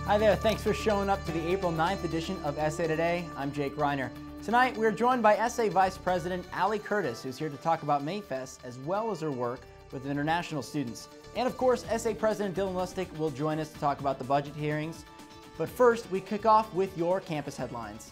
Hi there, thanks for showing up to the April 9th edition of Essay Today. I'm Jake Reiner. Tonight we're joined by Essay Vice President Allie Curtis, who's here to talk about Mayfest as well as her work with international students. And of course, Essay President Dylan Lustig will join us to talk about the budget hearings. But first, we kick off with your campus headlines.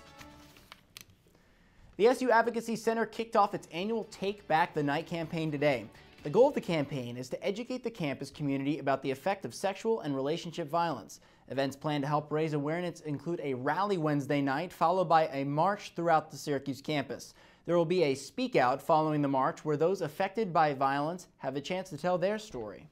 The SU Advocacy Center kicked off its annual Take Back the Night campaign today. The goal of the campaign is to educate the campus community about the effect of sexual and relationship violence. Events planned to help raise awareness include a rally Wednesday night, followed by a march throughout the Syracuse campus. There will be a speak out following the march where those affected by violence have a chance to tell their story.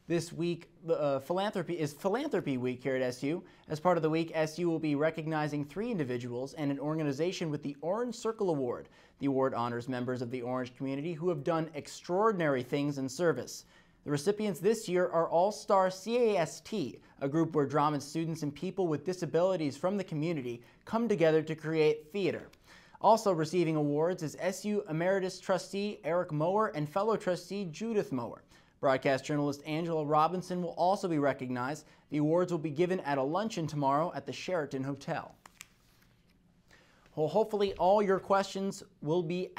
This week, Philanthropy Week here at SU. As part of the week, SU will be recognizing 3 individuals and an organization with the Orange Circle Award. The award honors members of the Orange community who have done extraordinary things in service. The recipients this year are All-Star CAST, a group where drama students and people with disabilities from the community come together to create theater. Also receiving awards is SU Emeritus Trustee Eric Mower and fellow trustee Judith Mower. Broadcast journalist Angela Robinson will also be recognized. The awards will be given at a luncheon tomorrow at the Sheraton Hotel. Well, hopefully all your questions will be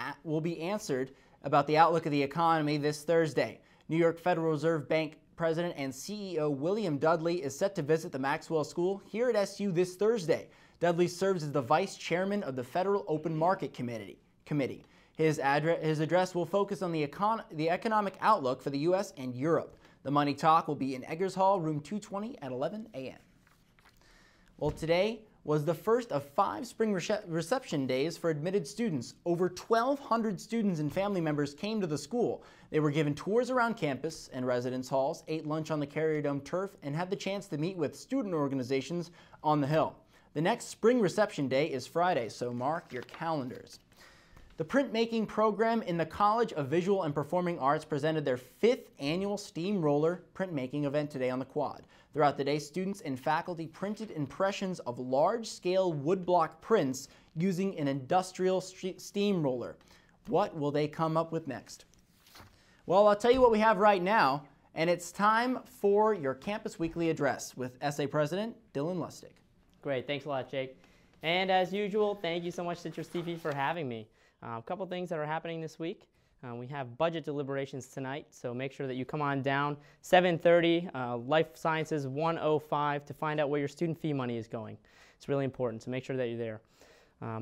answered about the outlook of the economy this Thursday. New York Federal Reserve Bank President and CEO William Dudley is set to visit the Maxwell School here at SU this Thursday. Dudley serves as the Vice Chairman of the Federal Open Market Committee. His address will focus on the economic outlook for the U.S. and Europe. The Money Talk will be in Eggers Hall, room 220 at 11 a.m. Well, today was the first of 5 spring reception days for admitted students. Over 1,200 students and family members came to the school. They were given tours around campus and residence halls, ate lunch on the Carrier Dome turf, and had the chance to meet with student organizations on the Hill. The next spring reception day is Friday, so mark your calendars. The printmaking program in the College of Visual and Performing Arts presented their 5th annual Steamroller printmaking event today on the Quad. Throughout the day, students and faculty printed impressions of large-scale woodblock prints using an industrial steamroller. What will they come up with next? Well, I'll tell you what we have right now, and it's time for your Campus Weekly Address with Essay President Dylan Lustig. Great, thanks a lot, Jake. And as usual, thank you so much, CitrusTV, for having me. A couple things that are happening this week. We have budget deliberations tonight, so make sure that you come on down. 7:30, Life Sciences 105 to find out where your student fee money is going. It's really important, so make sure that you're there.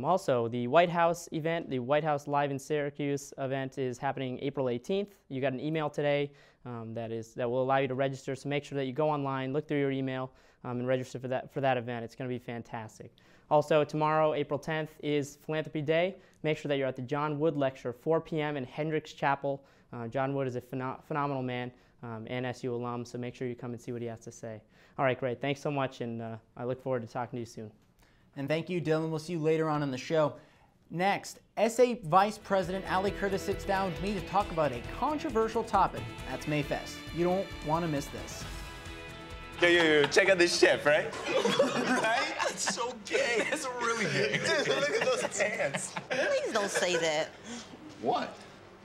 Also, the White House event, the White House Live in Syracuse event is happening April 18th. You got an email today that will allow you to register, so make sure that you go online, look through your email, and register for that event. It's going to be fantastic. Also, tomorrow, April 10th, is Philanthropy Day. Make sure that you're at the John Wood Lecture, 4 p.m. in Hendricks Chapel. John Wood is a phenomenal man and SU alum, so make sure you come and see what he has to say. All right, great. Thanks so much, and I look forward to talking to you soon. And thank you, Dylan. We'll see you later on in the show. Next, Essay Vice President Allie Curtis sits down with me to talk about a controversial topic. That's Mayfest. You don't want to miss this. Yo, check out this chef, right? Right? That's so gay. That's really gay. Dude, look at those pants. Please don't say that. What?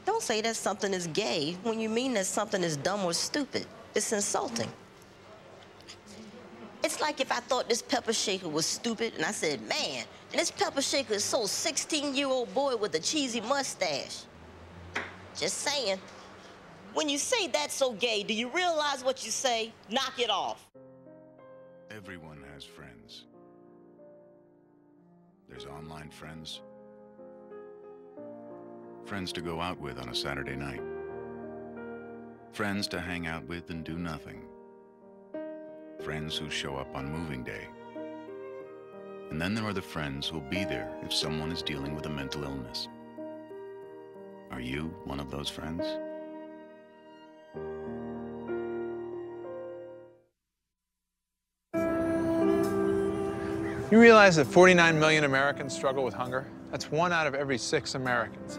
Don't say that something is gay when you mean that something is dumb or stupid. It's insulting. It's like if I thought this pepper shaker was stupid and I said, man, and this pepper shaker is so 16-year-old boy with a cheesy mustache. Just saying. When you say that's so gay, do you realize what you say? Knock it off. Everyone has friends. There's online friends. Friends to go out with on a Saturday night. Friends to hang out with and do nothing. Friends who show up on moving day. And then there are the friends who'll be there if someone is dealing with a mental illness. Are you one of those friends? You realize that 49 million Americans struggle with hunger? That's 1 out of every 6 Americans.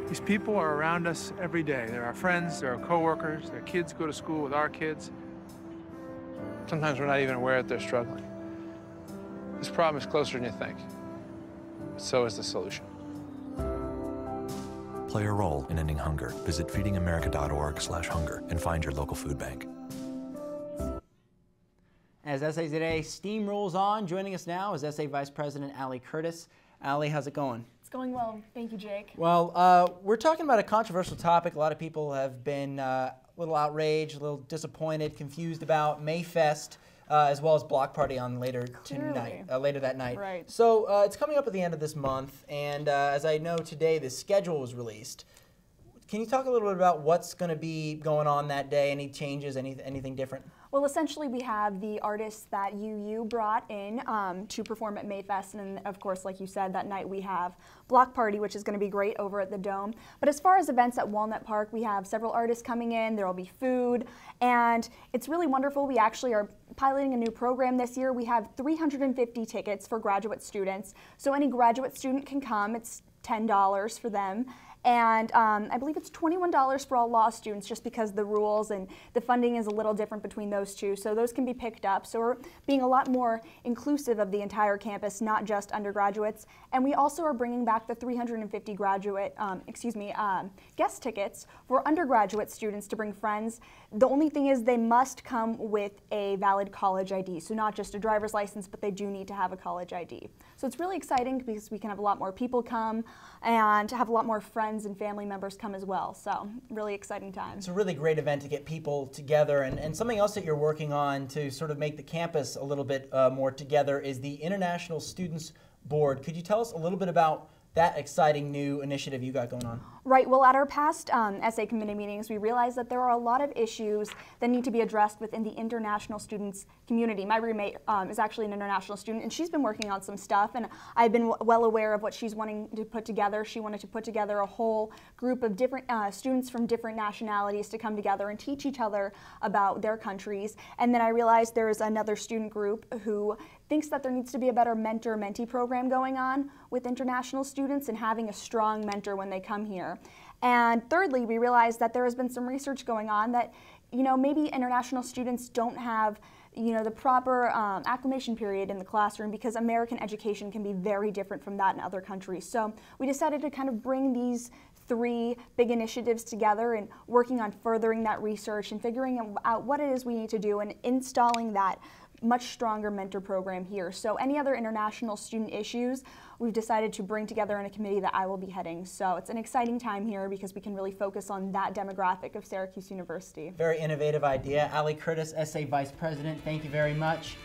These people are around us every day. They're our friends, they're our coworkers, their kids go to school with our kids. Sometimes we're not even aware that they're struggling. This problem is closer than you think. But so is the solution. Play a role in ending hunger. Visit feedingamerica.org/hunger and find your local food bank. as SA Today steamrolls on. Joining us now is SA Vice President Allie Curtis. Allie, how's it going? It's going well. Thank you, Jake. Well, we're talking about a controversial topic. A lot of people have been a little outraged, a little disappointed, confused about Mayfest, as well as Block Party on later that night. Right. So it's coming up at the end of this month, and as I know today, the schedule was released. Can you talk a little bit about what's going to be going on that day? Any changes? Anything different? Well, essentially, we have the artists that UU brought in to perform at Mayfest, and of course, like you said, that night we have Block Party, which is going to be great over at the Dome. But as far as events at Walnut Park, we have several artists coming in. There will be food, and it's really wonderful. We actually are piloting a new program this year. We have 350 tickets for graduate students, so any graduate student can come. It's $10 for them. And I believe it's $21 for all law students, just because the rules and the funding is a little different between those two. So those can be picked up. So we're being a lot more inclusive of the entire campus, not just undergraduates. And we also are bringing back the 350 guest tickets for undergraduate students to bring friends. The only thing is they must come with a valid college ID. So not just a driver's license, but they do need to have a college ID. So it's really exciting because we can have a lot more people come and have a lot more friends and family members come as well. So really exciting time. It's a really great event to get people together, and something else that you're working on to sort of make the campus a little bit more together is the International Students Board. Could you tell us a little bit about that exciting new initiative you got going on? Right. Well, at our past SA committee meetings, we realized that there are a lot of issues that need to be addressed within the international students community. My roommate is actually an international student, and she's been working on some stuff, and I've been well aware of what she's wanting to put together. She wanted to put together a whole group of different students from different nationalities to come together and teach each other about their countries. And then I realized there's another student group who thinks that there needs to be a better mentor-mentee program going on with international students and having a strong mentor when they come here. And thirdly, we realized that there has been some research going on that, maybe international students don't have, the proper acclimation period in the classroom, because American education can be very different from that in other countries. So we decided to kind of bring these three big initiatives together and working on furthering that research and figuring out what it is we need to do and installing that much stronger mentor program here. So any other international student issues, we've decided to bring together in a committee that I will be heading. So it's an exciting time here because we can really focus on that demographic of Syracuse University. Very innovative idea. Allie Curtis, SA Vice President, thank you very much.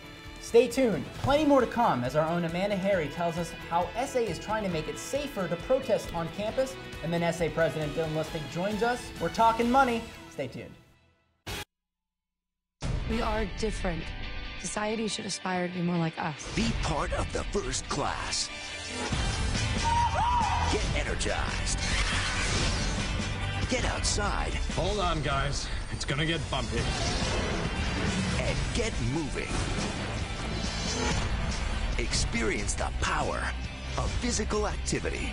Stay tuned. Plenty more to come as our own Amanda Harry tells us how SA is trying to make it safer to protest on campus. And then SA President Dylan Lustig joins us. We're talking money. Stay tuned. We are different. Society should aspire to be more like us. Be part of the first class. Get energized. Get outside. Hold on, guys. It's gonna get bumpy. And get moving. Experience the power of physical activity.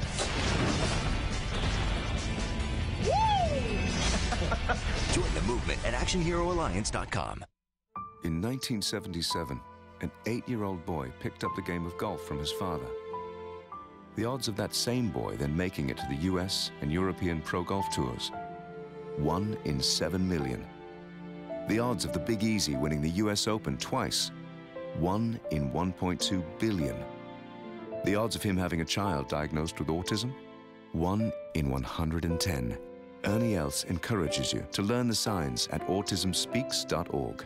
Join the movement at ActionHeroAlliance.com. In 1977, an 8-year-old boy picked up the game of golf from his father. The odds of that same boy then making it to the US and European pro golf tours, 1 in 7 million. The odds of the Big Easy winning the US Open twice, 1 in 1.2 billion. The odds of him having a child diagnosed with autism, 1 in 110. Ernie Els encourages you to learn the signs at autismspeaks.org.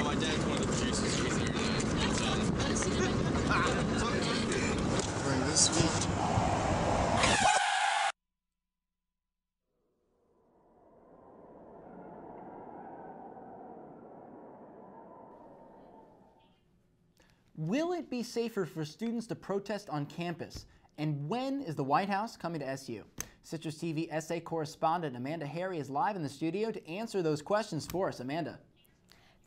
My dad's one of the producers. Bring this week. Will it be safer for students to protest on campus? And when is the White House coming to SU? Citrus TV SA correspondent Amanda Harry is live in the studio to answer those questions for us. Amanda.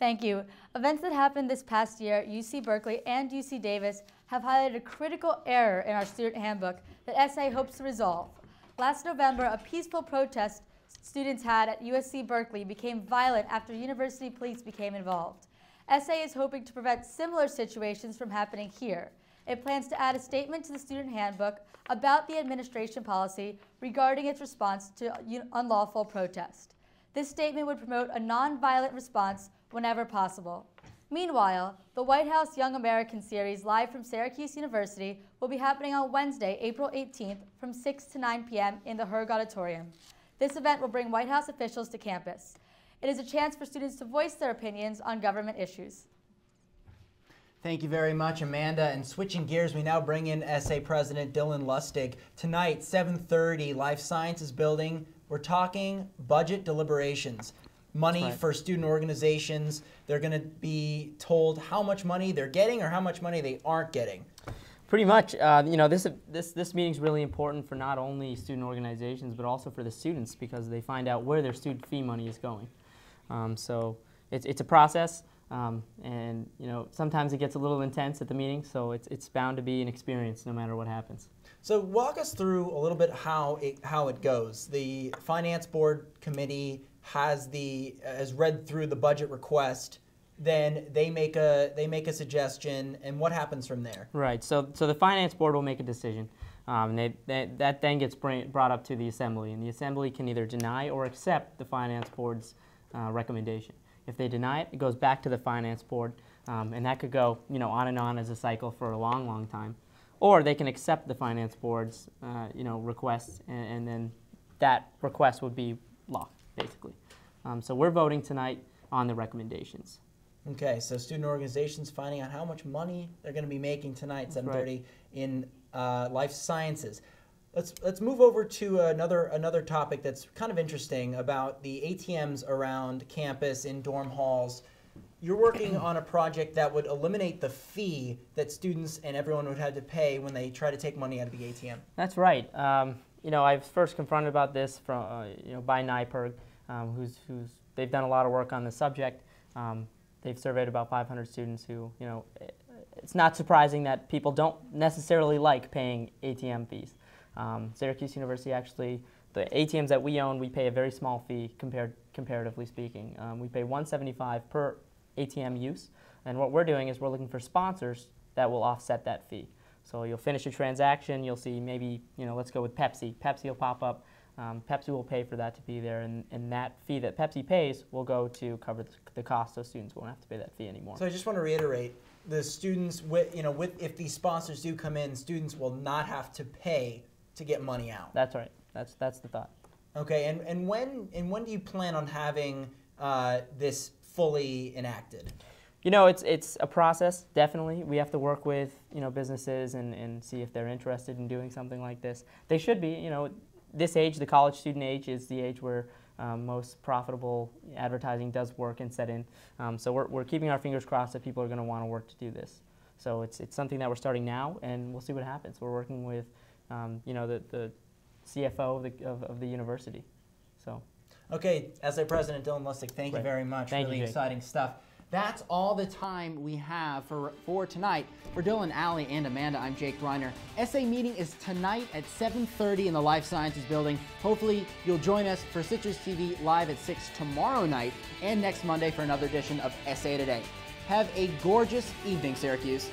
Thank you. Events that happened this past year, UC Berkeley and UC Davis have highlighted a critical error in our student handbook that SA hopes to resolve. Last November, a peaceful protest students had at USC Berkeley became violent after university police became involved. SA is hoping to prevent similar situations from happening here. It plans to add a statement to the student handbook about the administration policy regarding its response to unlawful protest. This statement would promote a nonviolent response whenever possible. Meanwhile, the White House Young American series live from Syracuse University will be happening on Wednesday, April 18th from 6 to 9 p.m. in the Herg Auditorium. This event will bring White House officials to campus. It is a chance for students to voice their opinions on government issues. Thank you very much, Amanda. And switching gears, we now bring in SA President Dylan Lustig. Tonight, 7:30, Life Sciences Building. We're talking budget deliberations. Money for student organizations. They're going to be told how much money they're getting or how much money they aren't getting. Pretty much. You know, this meeting is really important for not only student organizations but also for the students because they find out where their student fee money is going. So it's a process. And you know, sometimes it gets a little intense at the meeting, so it's bound to be an experience no matter what happens. So walk us through a little bit how it goes. The Finance Board Committee has read through the budget request, then they make a suggestion, and what happens from there? Right. So the Finance Board will make a decision. That then gets brought up to the Assembly, and the Assembly can either deny or accept the Finance Board's recommendation. If they deny it, it goes back to the Finance Board, and that could go, you know, on and on as a cycle for a long, long time. Or they can accept the Finance Board's, you know, requests, and then that request would be law, basically. So we're voting tonight on the recommendations. Okay, so student organizations finding out how much money they're going to be making tonight, 7:30 in Life Sciences. Let's move over to another topic that's kind of interesting about the ATMs around campus in dorm halls. You're working on a project that would eliminate the fee that students and everyone would have to pay when they try to take money out of the ATM. That's right. You know, I was first confronted about this from you know, by NYPIRG, they've done a lot of work on the subject. They've surveyed about 500 students who, you know, it's not surprising that people don't necessarily like paying ATM fees. Syracuse University actually, the ATMs that we own, we pay a very small fee comparatively speaking. We pay $175 per ATM use, and what we're doing is we're looking for sponsors that will offset that fee. So you'll finish a transaction, you'll see maybe, you know, let's go with Pepsi. Pepsi will pop up, Pepsi will pay for that to be there, and that fee that Pepsi pays will go to cover the cost, so students won't have to pay that fee anymore. So I just want to reiterate, the students, if these sponsors do come in, students will not have to pay to get money out. That's right. That's the thought. Okay, and when do you plan on having this fully enacted? You know, it's a process, definitely. We have to work with, you know, businesses and see if they're interested in doing something like this. They should be. You know, this age, the college student age, is the age where most profitable advertising does work and set in. So we're keeping our fingers crossed that people are going to want to work to do this. So it's something that we're starting now, and we'll see what happens. We're working with you know, the CFO of the university. So. Okay, SA President Dylan Lustig, thank you very much. Thank really you, Jake. Exciting stuff. That's all the time we have for tonight. For Dylan, Allie, and Amanda, I'm Jake Reiner. SA meeting is tonight at 7:30 in the Life Sciences Building. Hopefully, you'll join us for CitrusTV live at 6 tomorrow night and next Monday for another edition of SA Today. Have a gorgeous evening, Syracuse.